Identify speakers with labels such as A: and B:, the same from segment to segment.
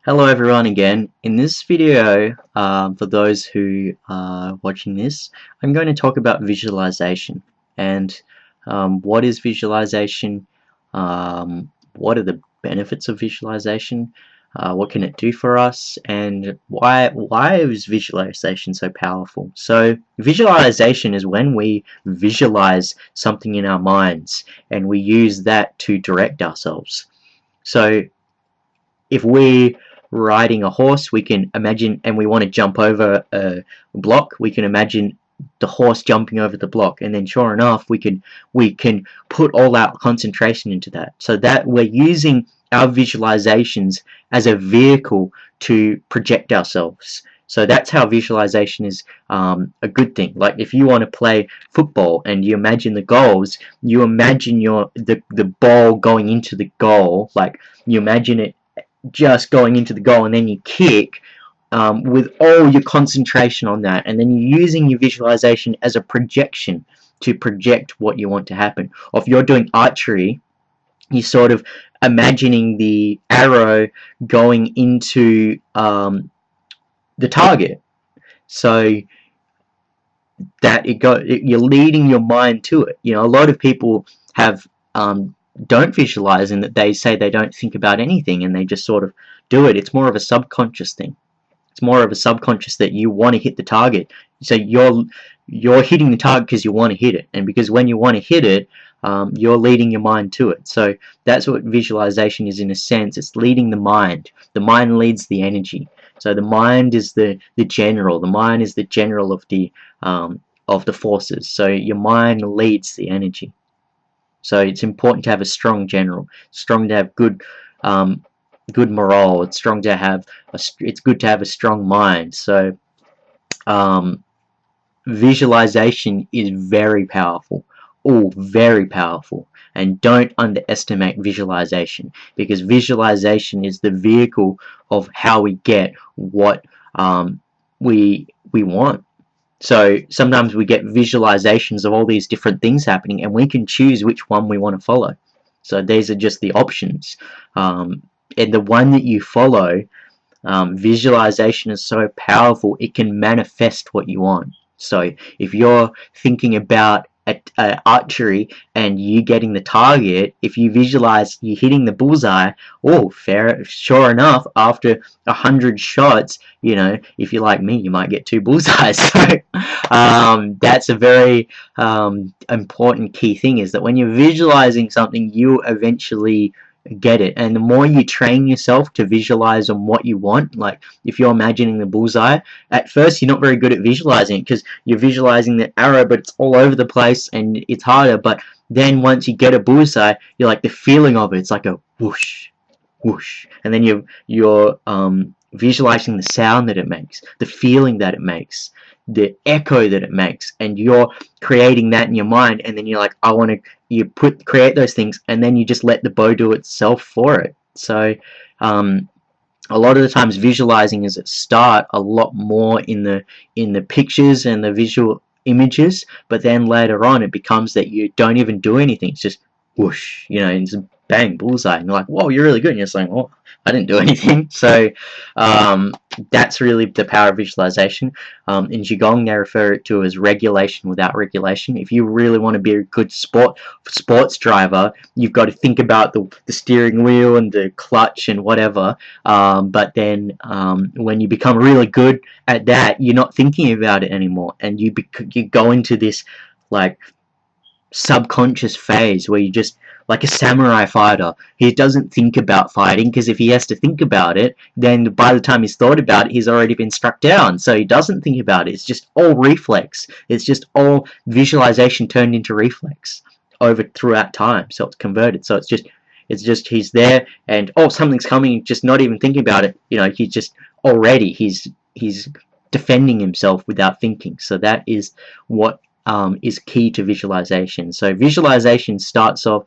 A: Hello everyone again. In this video, for those who are watching this, I'm going to talk about visualization and what is visualization, what are the benefits of visualization, what can it do for us, and why is visualization so powerful. So visualization is when we visualize something in our minds and we use that to direct ourselves. So if we're riding a horse, we can imagine, and we want to jump over a block, we can imagine the horse jumping over the block, and then sure enough we can put all our concentration into that, so that we're using our visualizations as a vehicle to project ourselves. So that's how visualization is a good thing. Like if you want to play football and you imagine the goals, you imagine the ball going into the goal, like you imagine it just going into the goal, and then you kick with all your concentration on that, and then you're using your visualization as a projection to project what you want to happen. Or if you're doing archery, you're sort of imagining the arrow going into the target, so that you're leading your mind to it. You know, a lot of people have don't visualize, in that they say they don't think about anything and they just sort of do it. It's more of a subconscious thing. It's more of a subconscious that you want to hit the target. So you're hitting the target because you want to hit it, and because when you want to hit it, you're leading your mind to it. So that's what visualization is, in a sense. It's leading the mind. The mind leads the energy. So the mind is the general. The mind is the general of the forces. So your mind leads the energy. So it's important to have a strong general, strong to have good morale. It's strong to have it's good to have a strong mind. So visualization is very powerful, very powerful. And don't underestimate visualization, because visualization is the vehicle of how we get what we want. So sometimes we get visualizations of all these different things happening, and we can choose which one we want to follow. So these are just the options, and the one that you follow, visualization is so powerful, it can manifest what you want. So if you're thinking about archery and you getting the target, if you visualize you hitting the bullseye, sure enough, after 100 shots, you know, if you're like me, you might get 2 bullseyes. So that's a very important key thing, is that when you're visualizing something, you eventually get it. And the more you train yourself to visualize on what you want, like if you're imagining the bullseye, at first you're not very good at visualizing it, because you're visualizing the arrow but it's all over the place and it's harder. But then once you get a bullseye, you're like, the feeling of it's like a whoosh whoosh, and then you're visualizing the sound that it makes, the feeling that it makes, the echo that it makes, and you're creating that in your mind. And then you're like, create those things, and then you just let the bow do itself for it. So a lot of the times visualizing is at start a lot more in the pictures and the visual images, but then later on it becomes that you don't even do anything. It's just whoosh, you know, and just bang, bullseye, and you're like, whoa, you're really good, and you're saying, oh, I didn't do anything. So that's really the power of visualization. In Qigong, they refer it to as regulation without regulation. If you really want to be a good sports driver, you've got to think about the steering wheel and the clutch and whatever. But then when you become really good at that, you're not thinking about it anymore, and you go into this like subconscious phase where you just, like a samurai fighter, he doesn't think about fighting, because if he has to think about it, then by the time he's thought about it, he's already been struck down. So he doesn't think about it. It's just all reflex. It's just all visualization turned into reflex throughout time. So it's converted. So it's just he's there, and something's coming, just not even thinking about it. You know, he's just already he's defending himself without thinking. So that is what is key to visualization. So visualization starts off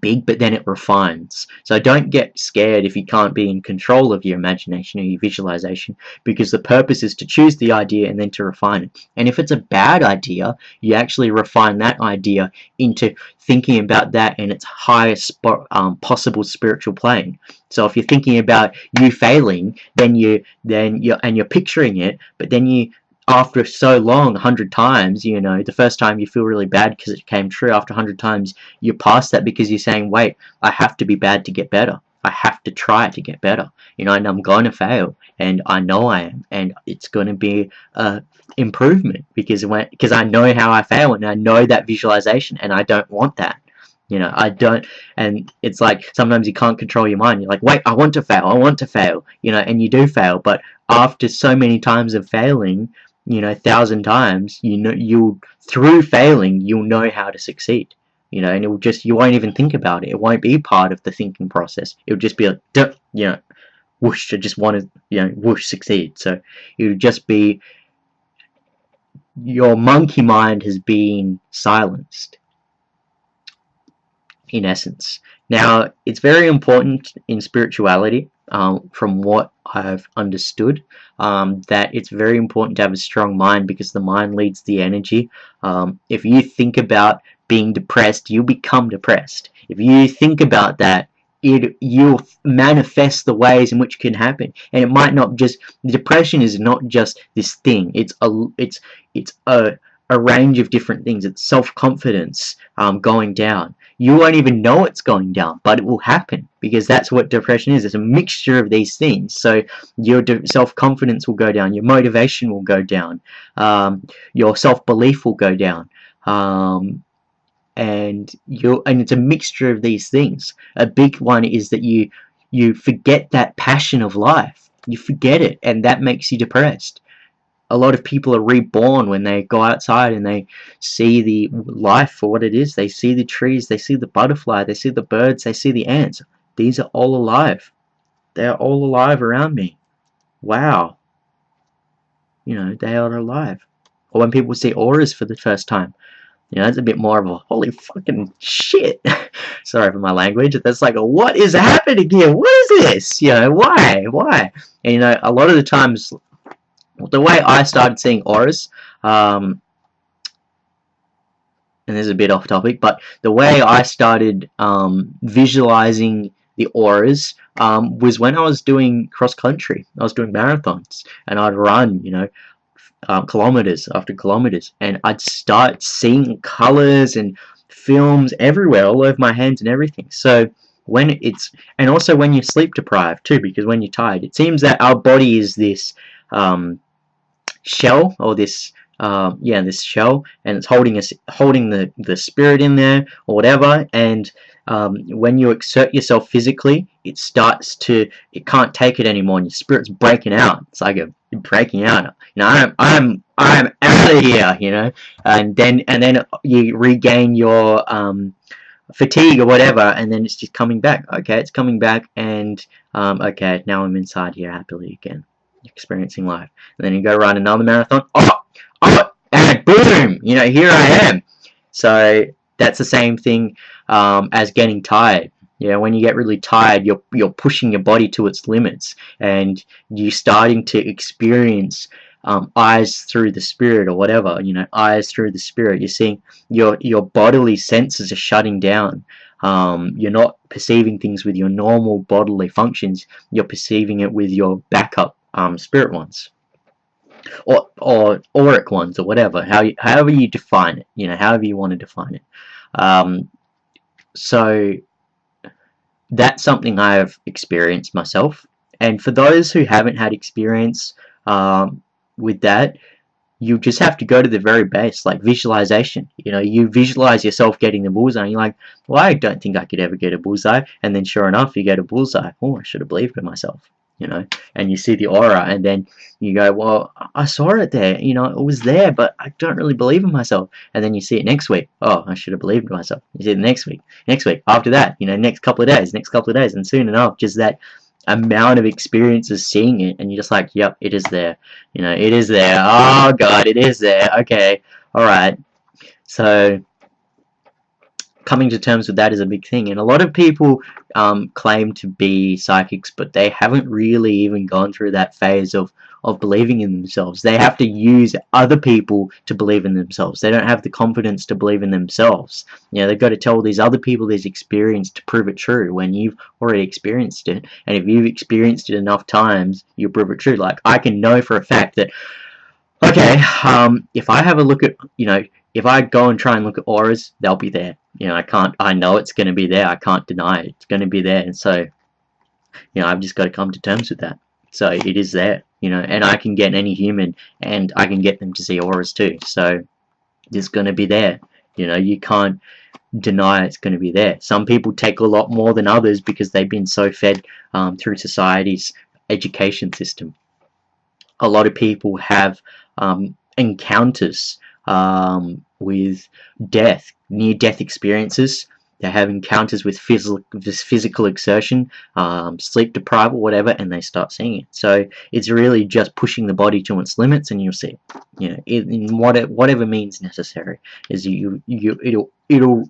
A: big, but then it refines. So don't get scared if you can't be in control of your imagination or your visualization, because the purpose is to choose the idea and then to refine it. And if it's a bad idea, you actually refine that idea into thinking about that in its highest possible spiritual plane. So if you're thinking about you failing, then you're picturing it, but then you, after so long, 100 times, the first time you feel really bad because it came true. After 100 times, you're past that because you're saying, wait, I have to be bad to get better. I have to try to get better. And I'm going to fail, and I know I am, and it's going to be improvement because I know how I fail, and I know that visualization, and I don't want that. I don't, and it's like sometimes you can't control your mind. You're like, wait, I want to fail, and you do fail, but after so many times of failing, 1,000 times, you'll through failing, you'll know how to succeed. And it will just, you won't even think about it. It won't be part of the thinking process. It'll just be like, whoosh, I just want to, whoosh, succeed. So it'll just be, your monkey mind has been silenced, in essence. Now, it's very important in spirituality, from what I've understood, that it's very important to have a strong mind, because the mind leads the energy. If you think about being depressed, you become depressed. If you think about that, you'll manifest the ways in which it can happen. And it might not just, depression is not just this thing. It's a range of different things. It's self-confidence going down. You won't even know it's going down, but it will happen, because that's what depression is. It's a mixture of these things. So your self-confidence will go down, your motivation will go down, your self-belief will go down, and it's a mixture of these things. A big one is that you forget that passion of life. You forget it, and that makes you depressed. A lot of people are reborn when they go outside and they see the life for what it is. They see the trees, they see the butterfly, they see the birds, they see the ants. These are all alive. They are all alive around me. Wow. They are alive. Or when people see auras for the first time, that's a bit more of a holy fucking shit. Sorry for my language. That's like, what is happening here? What is this? Why? And a lot of the times, the way I started seeing auras, and this is a bit off topic, but the way I started visualizing the auras was when I was doing cross country. I was doing marathons, and I'd run, kilometers after kilometers, and I'd start seeing colors and films everywhere, all over my hands and everything. So and also when you're sleep deprived too, because when you're tired, it seems that our body is this shell, or this this shell, and it's holding the spirit in there, or whatever. And when you exert yourself physically, it can't take it anymore, and your spirit's breaking out. It's like you're breaking out. I'm out of here. And then you regain your fatigue or whatever, and then it's just coming back. Okay, it's coming back, and okay, now I'm inside here happily again, experiencing life. And then you go run another marathon. And boom, here I am. So that's the same thing as getting tired. When you get really tired, you're pushing your body to its limits, and you're starting to experience eyes through the spirit, or whatever. Eyes through the spirit. You're seeing your bodily senses are shutting down. You're not perceiving things with your normal bodily functions. You're perceiving it with your backup spirit ones, or auric ones, or whatever. However you define it. However you want to define it. So that's something I have experienced myself. And for those who haven't had experience with that, you just have to go to the very base, like visualization. You visualize yourself getting the bullseye, and you're like, well, I don't think I could ever get a bullseye. And then sure enough, you get a bullseye. Oh, I should have believed in myself. And you see the aura, and then you go, well, I saw it there, it was there, but I don't really believe in myself. And then you see it next week. Oh, I should have believed in myself. You see it next week, after that, next couple of days, and soon enough, just that amount of experiences seeing it, and you're just like, yep, it is there. It is there. Oh God, it is there. Okay, all right. So coming to terms with that is a big thing. And a lot of people claim to be psychics, but they haven't really even gone through that phase of believing in themselves. They have to use other people to believe in themselves. They don't have the confidence to believe in themselves. You know, they've got to tell these other people this experience to prove it true when you've already experienced it. And if you've experienced it enough times, you'll prove it true. Like, I can know for a fact that, okay, if I have a look at, you know, if I go and try and look at auras, they'll be there. You know, I know it's going to be there. I can't deny it. It's going to be there. And so, you know, I've just got to come to terms with that. So it is there, you know, and I can get any human and I can get them to see auras too. So it's going to be there. You know, you can't deny it's going to be there. Some people take a lot more than others because they've been so fed through society's education system. A lot of people have encounters with death, near-death experiences. They have encounters with physical exertion, sleep deprived or whatever, and they start seeing it. So it's really just pushing the body to its limits, and you'll see it. You know, in whatever means necessary, is it'll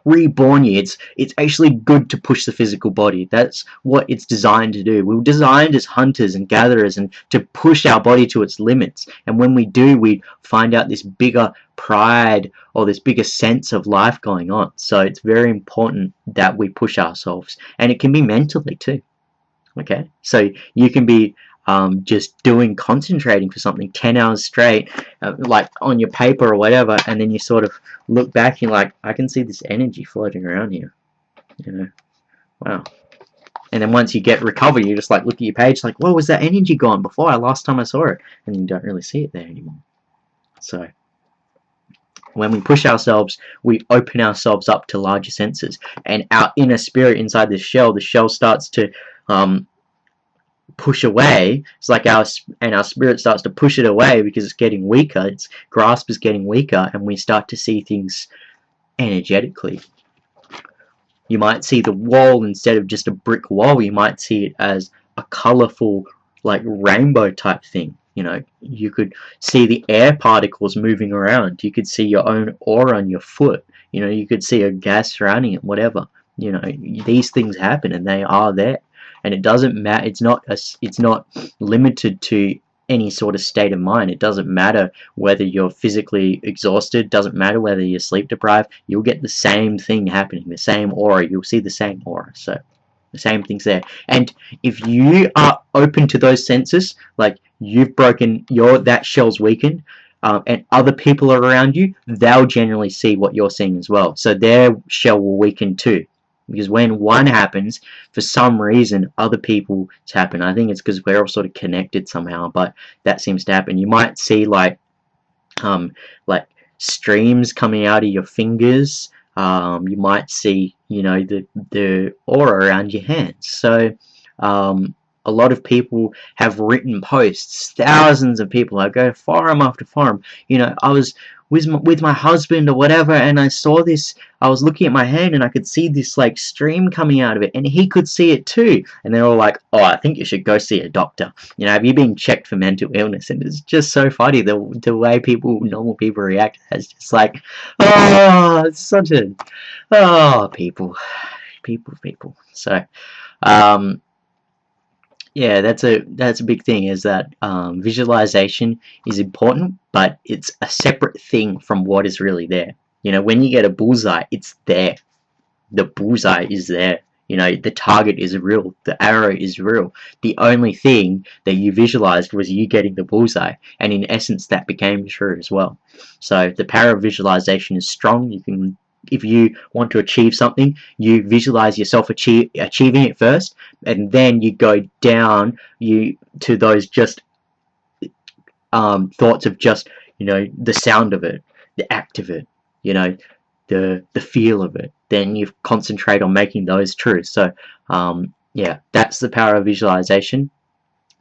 A: reborn you. It's actually good to push the physical body. That's what it's designed to do. We were designed as hunters and gatherers and to push our body to its limits. And when we do, we find out this bigger pride or this bigger sense of life going on. So it's very important that we push ourselves. And it can be mentally too. Okay? So you can be just concentrating for something 10 hours straight, like on your paper or whatever, and then you sort of look back and you're like, I can see this energy floating around here, you know, wow. And then once you get recovered, you just like look at your page like, whoa, was that energy gone before last time I saw it? And you don't really see it there anymore. So when we push ourselves, we open ourselves up to larger senses, and our inner spirit inside the shell starts to push away. It's like our spirit starts to push it away because it's getting weaker. Its grasp is getting weaker, and we start to see things energetically. You might see the wall instead of just a brick wall. You might see it as a colorful, like rainbow type thing. You know, you could see the air particles moving around. You could see your own aura on your foot. You know, you could see a gas surrounding it, whatever. You know, these things happen, and they are there. And it doesn't matter. It's not limited to any sort of state of mind. It doesn't matter whether you're physically exhausted. Doesn't matter whether you're sleep deprived. You'll get the same thing happening. The same aura. You'll see the same aura. So the same thing's there. And if you are open to those senses, like you've broken that shell's weakened, and other people are around you, they'll generally see what you're seeing as well. So their shell will weaken too. Because when one happens, for some reason, other people's happen. I think it's because we're all sort of connected somehow, but that seems to happen. You might see like streams coming out of your fingers. You might see, you know, the aura around your hands. So a lot of people have written posts. Thousands of people. I go forum after forum. You know, I was with my husband or whatever, and I saw this. I was looking at my hand and I could see this like stream coming out of it, and he could see it too. And they're all like, oh, I think you should go see a doctor. You know, have you been checked for mental illness? And it's just so funny the way normal people react. It's just like, oh, it's such a, oh, people. So yeah, that's a big thing, is that visualization is important, but it's a separate thing from what is really there. You know, when you get a bullseye, it's there. The bullseye is there. You know, the target is real. The arrow is real. The only thing that you visualized was you getting the bullseye, and in essence, that became true as well. So the power of visualization is strong. You can, if you want to achieve something, you visualize yourself achieving it first, and then you go down to those just thoughts of just, you know, the sound of it, the act of it, you know, the feel of it. Then you concentrate on making those true. So yeah, that's the power of visualization.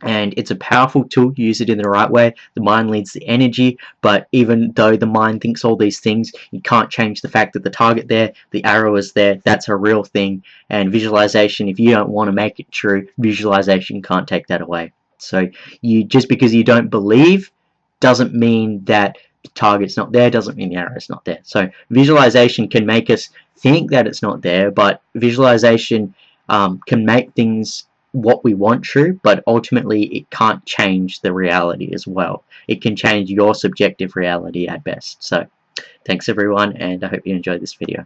A: And it's a powerful tool. Use it in the right way. The mind leads the energy, but even though the mind thinks all these things, you can't change the fact that the target there, the arrow is there. That's a real thing. And visualization, if you don't want to make it true, visualization can't take that away. So just because you don't believe doesn't mean that target's not there doesn't mean the arrow's not there. So visualization can make us think that it's not there, but visualization can make things what we want true, but ultimately it can't change the reality as well. It can change your subjective reality at best. So thanks everyone, and I hope you enjoyed this video.